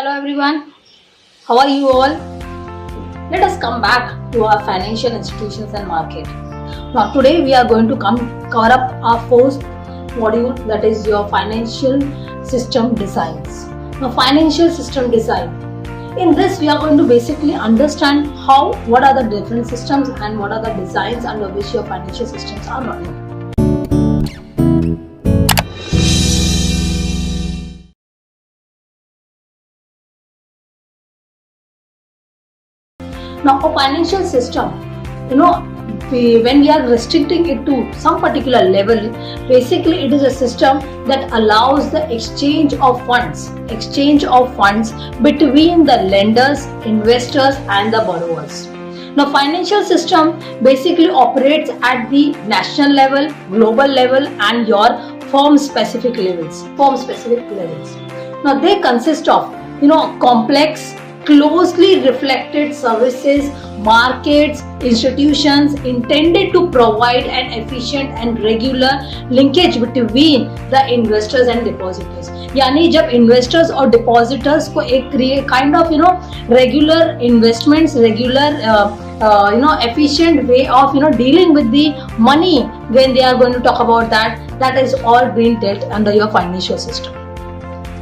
Hello everyone, how are you all? Let us come back to our financial institutions and market. Now today we are going to cover up our fourth module, that is your financial system designs. Now financial system design. In this we are going to basically understand what are the different systems and what are the designs under which your financial systems are running. Now a financial system, when we are restricting it to some particular level, basically it is a system that allows the exchange of funds between the lenders, investors and the borrowers. Now financial system basically operates at the national level, global level and your firm specific levels. Now they consist of complex, closely reflected services, markets, institutions intended to provide an efficient and regular linkage between the investors and depositors. यानी जब investors और depositors को एक kind of regular investments, regular efficient way of dealing with the money, when they are going to talk about that is all being dealt under your financial system.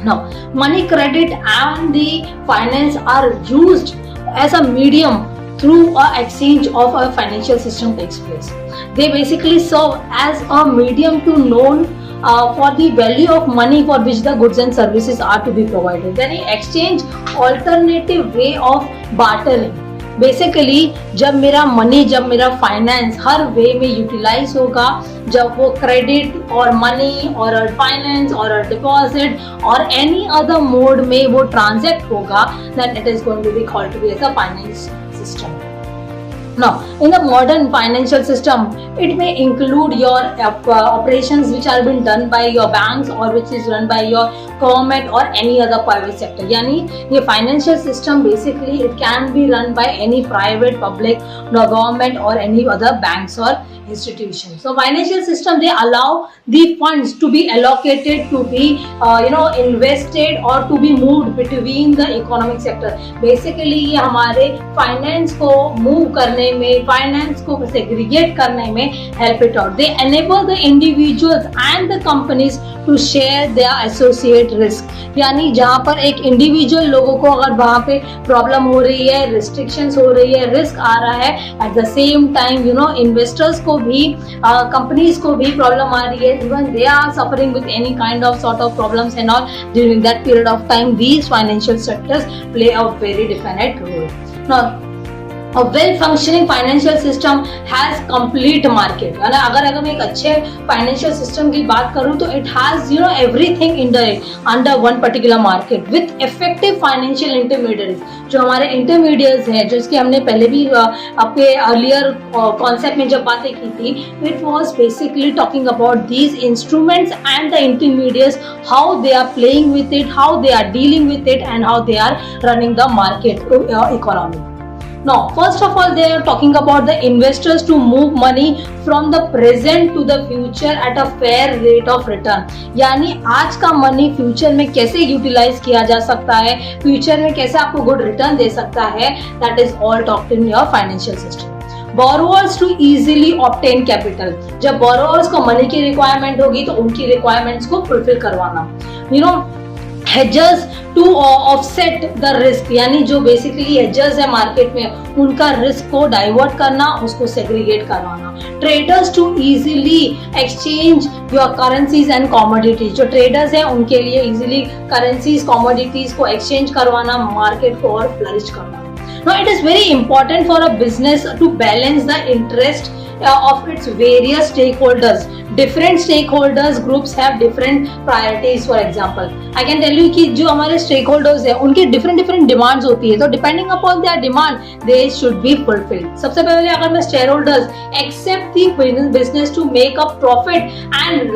Now, money, credit and the finance are used as a medium through an exchange of a financial system takes place. They basically serve as a medium to known for the value of money for which the goods and services are to be provided. Then exchange alternative way of bartering. Basically जब मेरा money, जब मेरा finance हर वे में utilise होगा, जब वो credit और money और फाइनेंस और डिपॉजिट और एनी अदर मोड में वो ट्रांजैक्ट होगा, then it is going to be called to be as a finance system. Now, in the modern financial system, it may include your operations which are being done by your banks or which is run by your government or any other private sector. यानी ये financial system basically it can be run by any private, public, government or any other banks or institutions. So financial system, they allow the funds to be allocated, to be invested or to be moved between the economic sector. Basically ये हमारे finance को move करने में, finance को segregate करने में help it out. They enable the individuals and the companies to share their associate risk. यानी जहाँ पर एक individual लोगों को अगर वहाँ पे problem हो रही है, restrictions हो रही है, risk आ रहा है, at the same time investors को भी companies को भी problem आ रही है, even they are suffering with any kind of sort of problems and all, during that period of time these financial sectors play a very definite role. Now a well functioning financial system has complete market. अगर मैं एक अच्छे financial system की बात करूँ तो it has everything under one particular market with effective financial intermediaries. जो हमारे intermediaries हैं, जो इसके हमने पहले भी आपके earlier concept में जब बातें की थी, it was basically talking about these instruments and the intermediaries, how they are playing with it, how they are dealing with it and how they are running the market economy. Now, first of all, they are talking about the investors to move money from the present to the future at a fair rate of return. यानी आज का money future में कैसे utilise किया जा सकता है, future में कैसे आपको गुड रिटर्न दे सकता है, that is all talked in your financial system. Borrowers to easily obtain capital. जब borrowers को मनी की रिक्वायरमेंट होगी तो उनकी रिक्वायरमेंट्स को फुलफिल करवाना. hedgers to offset the risk, यानी जो बेसिकली hedgers है मार्केट में उनका रिस्क को डाइवर्ट करना, उसको सेग्रीगेट करवाना. Traders to easily exchange your currencies and commodities. जो ट्रेडर्स हैं उनके लिए इजीली करेंसीज, कमोडिटीज को एक्सचेंज करवाना, मार्केट को और फ्लरिश करवाना. Now it is very important for a business to balance the interest of its various stakeholders. Different stakeholders groups have different priorities. For example, I can tell you कि जो हमारे stakeholders हैं उनकी different demands होती है, तो depending upon their demand they should be fulfilled. सबसे पहले अगर मैं shareholders accept the business to make a profit and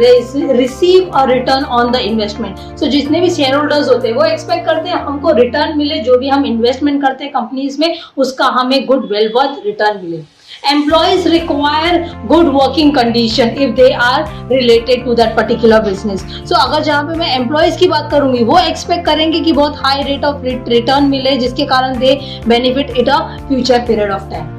receive a return on the investment. So जितने भी shareholders होते हैं वो expect करते हैं हमको return मिले, जो भी हम investment करते हैं companies में उसका हमें good well worth return मिले. Employees require good working condition if they are related to that particular business. So अगर जहाँ पे मैं employees की बात करूंगी, वो expect करेंगे कि बहुत high rate of return मिले, जिसके कारण they benefit it a future period of time.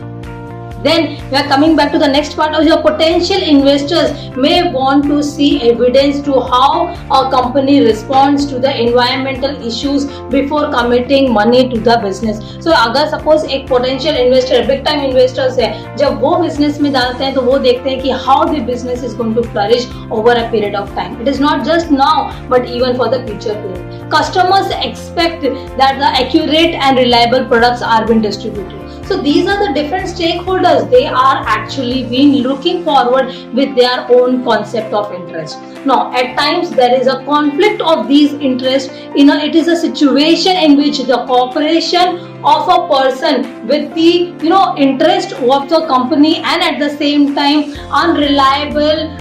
Then we are coming back to the next part of your potential investors may want to see evidence to how a company responds to the environmental issues before committing money to the business. So अगर suppose एक potential investor, big time investors है, जब वो business में डालते हैं तो वो देखते हैं कि how the business is going to flourish over a period of time. It is not just now but even for the future period. Customers expect that the accurate and reliable products are being distributed. So these are the different stakeholders. They are actually been looking forward with their own concept of interest. Now, at times there is a conflict of these interests. It is a situation in which the cooperation of a person with the interest of the company and at the same time unreliable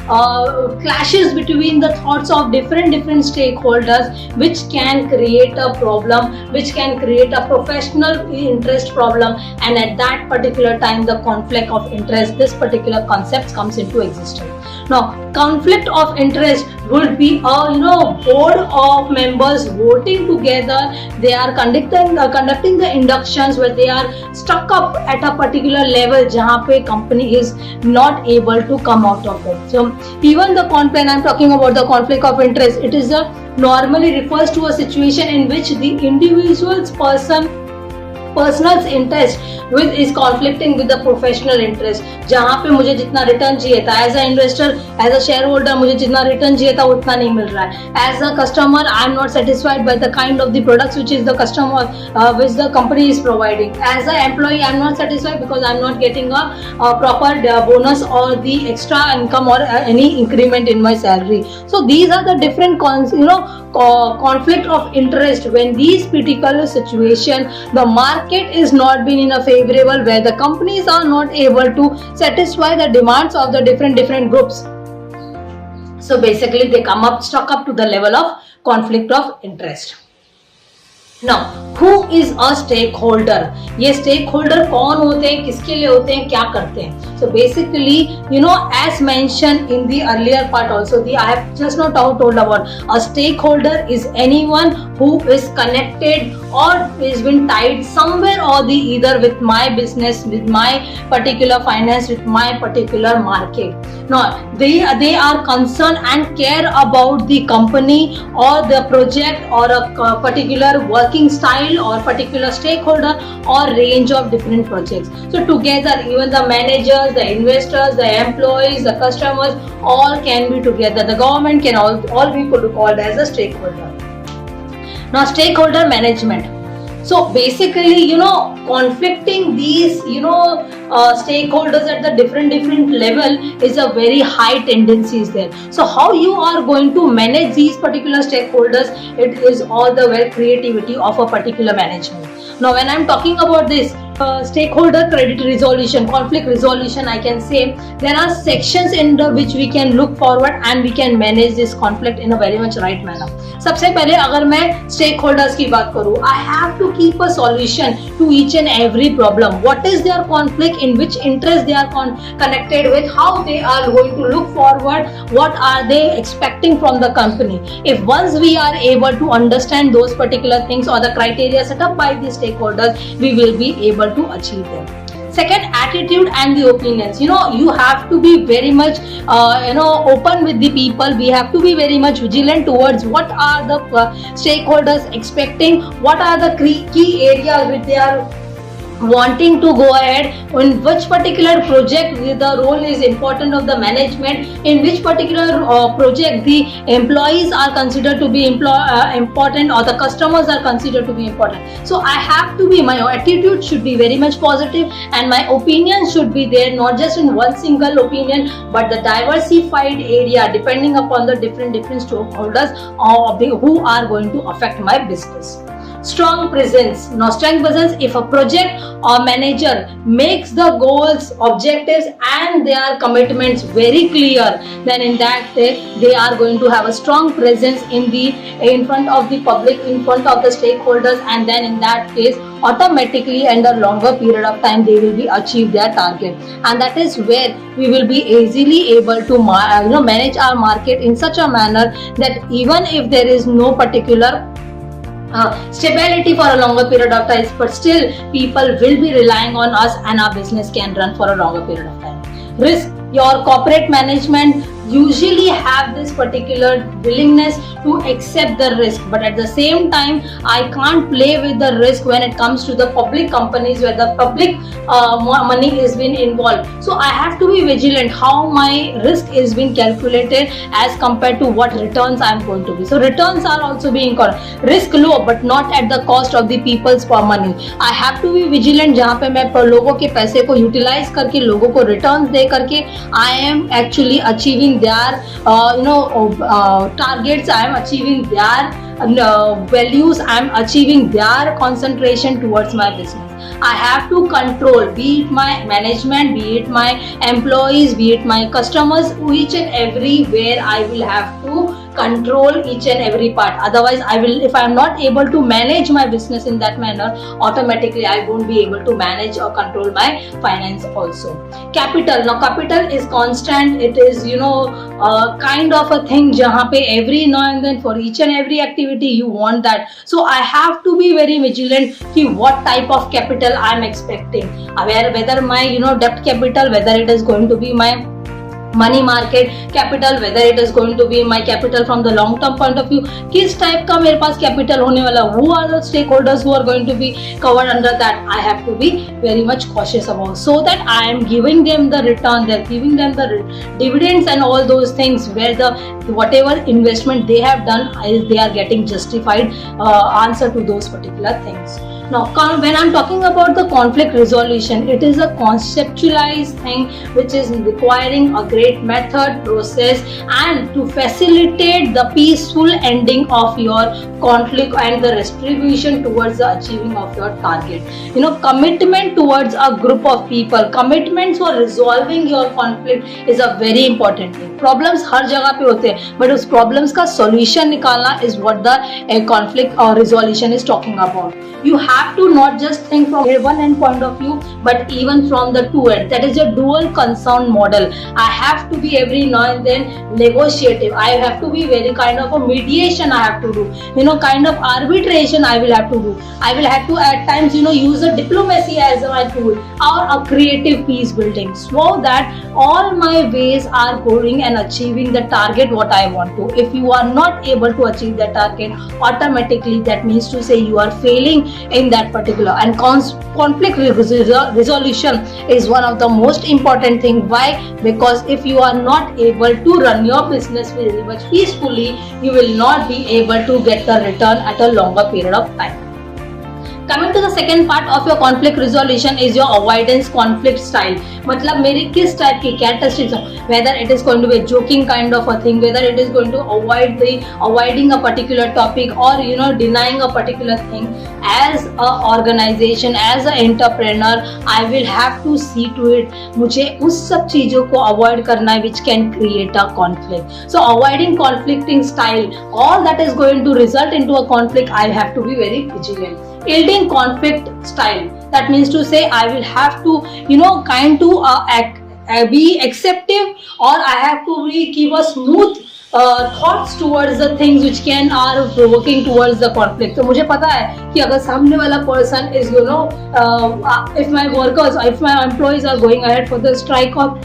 clashes between the thoughts of different stakeholders, which can create a problem, which can create a professional interest problem, and at that particular time the conflict of interest, this particular concept comes into existence. Now, conflict of interest would be a board of members voting together. They are conducting the inductions where they are stuck up at a particular level जहाँ पे company is not able to come out of it. So even the conflict, I'm talking about the conflict of interest, it is normally refers to a situation in which the individual's personal interest is conflicting with the professional interest. जहाँ पे मुझे जितना return चाहिए था as a investor, as a shareholder, मुझे जितना return चाहिए था उतना नहीं मिल रहा है. As a customer I am not satisfied by the kind of the products which is the customer which the company is providing. As a employee I am not satisfied because I am not getting a proper bonus or the extra income or any increment in my salary. So these are the different conflict of interest. When these particular situation, the market is not been in a favorable, where the companies are not able to satisfy the demands of the different groups. So basically they stuck up to the level of conflict of interest. Now, who is a stakeholder? ये stakeholder कौन होते हैं, किसके लिए होते हैं, क्या करते हैं? So basically, as mentioned in the earlier part also, I have just now told about a stakeholder is anyone who is connected or is been tied somewhere or the either with my business, with my particular finance, with my particular market. Now, they are concerned and care about the company or the project or a particular working style or particular stakeholder or range of different projects. So together, even the managers, the investors, the employees, the customers, all can be together. The government can all be called as a stakeholder. Now, stakeholder management. So basically, conflicting these, stakeholders at the different level is a very high tendencies there. So how you are going to manage these particular stakeholders, it is all the creativity of a particular management. Now, when I'm talking about this stakeholder credit resolution, conflict resolution, I can say there are sections in which we can look forward and we can manage this conflict in a very much right manner. सबसे पहले अगर मैं stakeholders की बात करूँ, I have to keep a solution to each and every problem. What is their conflict, in which interest they are connected with, how they are going to look forward, what are they expecting from the company. If once we are able to understand those particular things or the criteria set up by the stakeholders, we will be able to achieve them. Second, attitude and the opinions. You have to be very much open with the people. We have to be very much vigilant towards what are the stakeholders expecting, what are the key areas which they are wanting to go ahead, in which particular project the role is important of the management, in which particular project the employees are considered to be important or the customers are considered to be important. So I have to be, my attitude should be very much positive and my opinion should be there, not just in one single opinion but the diversified area depending upon the different stakeholders who are going to affect my business. strong presence. Now, strong presence, if a project or manager makes the goals, objectives, and their commitments very clear, then in that they are going to have a strong presence in front of the public, in front of the stakeholders, and then in that case automatically and a longer period of time they will be achieve their target. And that is where we will be easily able to manage our market in such a manner that even if there is no particular stability for a longer period of time, but still people will be relying on us and our business can run for a longer period of time. Risk, your corporate management usually have this particular willingness to accept the risk, but at the same time I can't play with the risk when it comes to the public companies where the public money is being involved. So I have to be vigilant how my risk is being calculated as compared to what returns I am going to be. So returns are also being called risk low, but not at the cost of the people's money. I have to be vigilant जहाँ पे मैं लोगों के पैसे को utilise करके लोगों को रिटर्न्स दे करके I am actually achieving their targets, I am achieving their values, I am achieving their concentration towards my business. I have to control, be it my management, be it my employees, be it my customers, each and everywhere I will have to control each and every part. Otherwise I will, if I am not able to manage my business in that manner, automatically I won't be able to manage or control my finance also. Capital, now capital is constant, it is kind of a thing jahan pe every now and then for each and every activity you want that. So I have to be very vigilant ki what type of capital I am expecting, whether my debt capital, whether it is going to be my money market capital, whether it is going to be my capital from the long term point of view, किस type का मेरे पास capital होने वाला, who are the stakeholders who are going to be covered under that, I have to be very much cautious about, so that I am giving them the return, they are giving them the dividends and all those things where the whatever investment they have done they are getting justified answer to those particular things. Now, when I'm talking about the conflict resolution, it is a conceptualized thing which is requiring a great method, process, and to facilitate the peaceful ending of your conflict and the distribution towards the achieving of your target. Commitment towards a group of people, commitments for resolving your conflict is a very important thing. Problems हर जगह पे होते हैं, but उस problems का solution निकालना is what the conflict or resolution is talking about. You have to not just think from one end point of view, but even from the two end. That is a dual concern model. I have to be every now and then negotiative. I have to be very kind of a mediation I have to do. Kind of arbitration I will have to do. I will have to at times use a diplomacy as my tool or a creative peace building, so that all my ways are going and achieving the target what I want to. If you are not able to achieve the target, automatically that means to say you are failing in that particular. And conflict resolution is one of the most important thing. Why? Because if you are not able to run your business very much peacefully, you will not be able to get the return at a longer period of time. Coming to the second part of your conflict resolution is your avoidance conflict style. मतलब मेरी किस type की characteristics, whether it is going to be a joking kind of a thing, whether it is going to avoiding a particular topic or denying a particular thing. As a organization, as a entrepreneur, I will have to see to it मुझे उस सब चीजों को avoid करना है which can create a conflict. So avoiding conflicting style, all that is going to result into a conflict, I have to be very vigilant. Yielding conflict style, that means to say I will have to kind to be acceptive, or I have to give a smooth thoughts towards the things which are provoking towards the conflict. तो मुझे पता है कि अगर सामने वाला person is if my workers, if my employees are going ahead for the strike or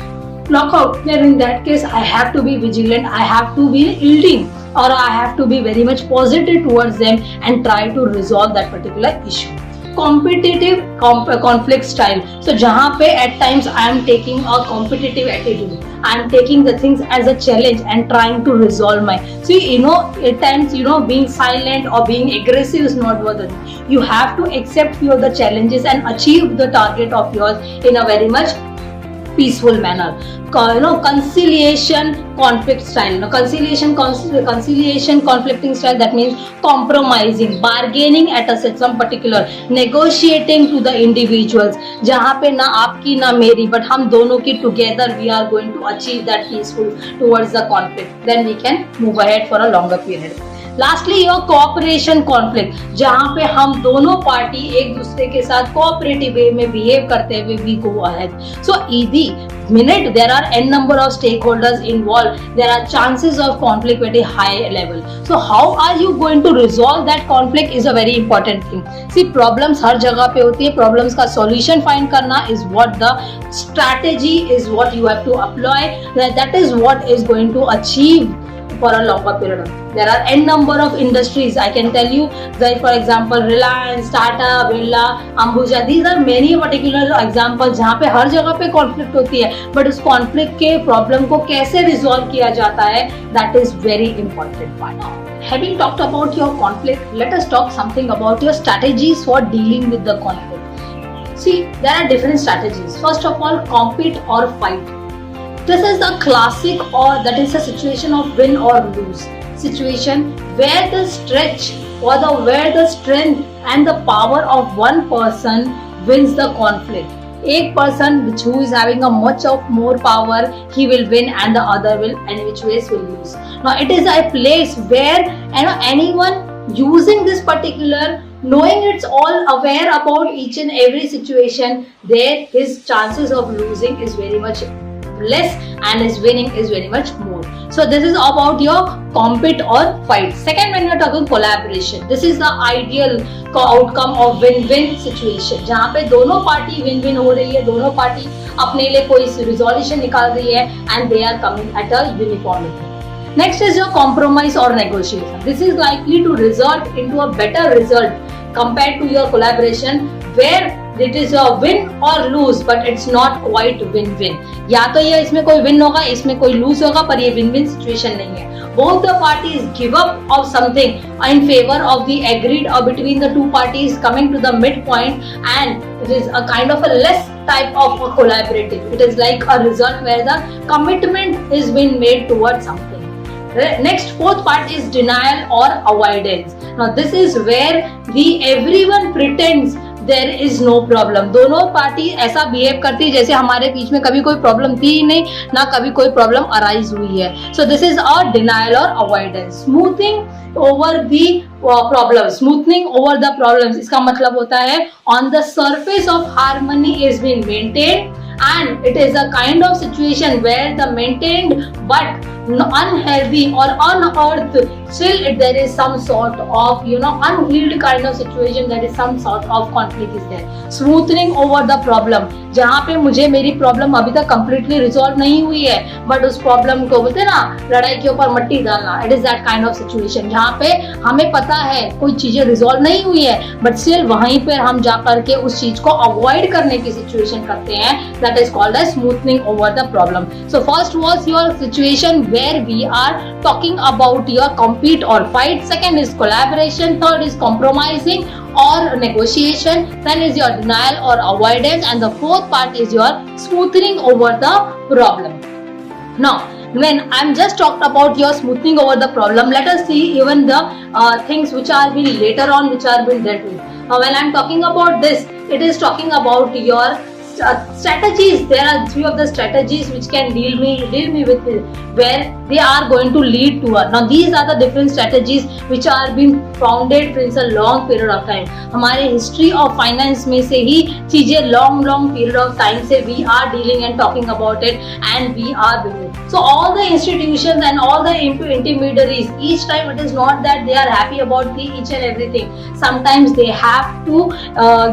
lockout, then in that case I have to be vigilant, I have to be yielding, or I have to be very much positive towards them and try to resolve that particular issue. Competitive conflict style. So जहाँ पे at times I am taking a competitive attitude, I am taking the things as a challenge and trying to resolve my. So at times being silent or being aggressive is not worth it. You have to accept the challenges and achieve the target of yours in a very much peaceful manner. Conciliation conflict style. Conciliation conflicting style, that means compromising, bargaining at a some particular, negotiating to the individuals, जहाँ पे ना आपकी ना मेरी but हम दोनों की together we are going to achieve that peaceful towards the conflict, then we can move ahead for a longer period. Lastly your cooperation conflict, जहां पे हम दोनों पार्टी एक दूसरे के साथ कोऑपरेटिव वे में बिहेव करते हुए वी गो अहेड. सो ईदी minute there are n number of stakeholders involved, there are chances of conflict very high level. So how are you going to resolve that conflict is a very important thing. See, problems हर जगह पे होती है, problems का solution find करना is what the strategy is, what you have to apply, that is what is going to achieve for a longer period of time. There are n number of industries I can tell you, like for example Reliance, Tata, Birla, Ambuja, these are many particular examples जहाँ पे हर जगह पे conflict होती है, but उस conflict के problem को कैसे resolve किया जाता है, that is very important part. Having talked about your conflict, let us talk something about your strategies for dealing with the conflict. See, there are different strategies. First of all, compete or fight. This is the classic, or that is a situation of win or lose situation, where the stretch or where the strength and the power of one person wins the conflict. एक person who is having a much of more power, he will win and the other will, and which ways will lose. Now it is a place where anyone using this particular, knowing it's all aware about each and every situation, there his chances of losing is very much less and his winning is very much more. So this is about your compete or fight. Second, when you are talking collaboration, this is the ideal outcome of win-win situation, जहाँ पे दोनों party win-win हो रही है, दोनों party अपने लिए कोई resolution निकाल रही है and they are coming at a uniformity. Next is your compromise or negotiation. This is likely to result into a better result compared to your collaboration, where it is a win or lose, but it's not quite win-win. या तो ये इसमें कोई win होगा, इसमें कोई lose होगा, पर ये win-win situation नहीं है. Both the parties give up of something in favor of the agreed, or between the two parties coming to the midpoint, and it is a kind of a less type of a collaborative. It is like a result where the commitment is being made towards something. Next, fourth part is denial or avoidance. Now this is where everyone pretends there is no problem. दोनों party ऐसा behave करती है जैसे हमारे बीच में कभी कोई problem थी ही नहीं, ना कभी कोई प्रॉब्लम अराइज हुई है. So this is a denial और avoidance. Smoothing over the problem, smoothening over the problems, इसका मतलब होता है on the surface of harmony is being maintained, and it is a kind of situation where the maintained but unhealthy or unearthed, still there is some sort of unhealed kind of situation, there is some sort of conflict is there. Smoothing over the problem, जहाँ पे मुझे मेरी problem अभी तक completely resolve नहीं हुई है, but उस प्रॉब्लम को बोलते हैं ना लड़ाई के ऊपर मट्टी डालना, it is that kind of situation जहाँ पे हमें पता है कोई चीजें resolve नहीं हुई है, but still वहीं पर हम जा करके उस चीज को avoid करने की situation करते हैं. That is called as smoothing over the problem. So first was your situation where we are talking about your compete or fight. Second is collaboration. Third is compromising or negotiation. Then is your denial or avoidance, and the fourth part is your smoothing over the problem. Now, when I'm just talked about your smoothing over the problem, let us see even the things which are being later on, which are being dealt with. Now, when I'm talking about this, it is talking about your strategies. There are three of the strategies which can deal me with where they are going to lead to her. Now these are the different strategies which are being founded since a long period of time. हमारे history of finance में से ही चीजें long period of time से we are dealing and talking about it, and we are doing it. So all the institutions and all the intermediaries, each time it is not that they are happy about each and everything. Sometimes they have to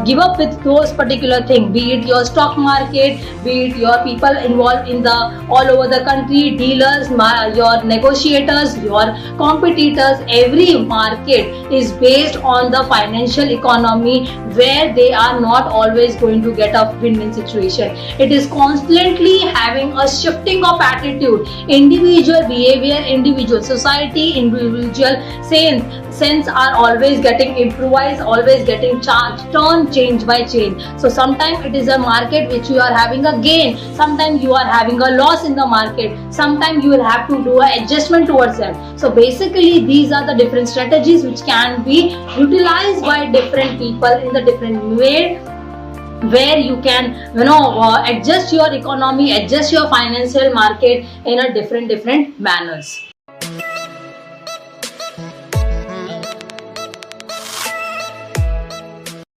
give up with those particular things, be it your stock market, be it your people involved in the all over the country, dealers, your negotiators, your competitors. Every market is based on the financial economy where they are not always going to get a win-win situation. It is constantly having a shifting of attitude, individual behavior, individual society, individual sense are always getting improvised, always getting turned change by change. So sometimes it is a market which you are having a gain, sometimes you are having a loss in the market, sometimes you will have to do an adjustment towards them. So basically these are the different strategies which can be utilized by different people in the different way, where you can adjust your economy, adjust your financial market in a different manners.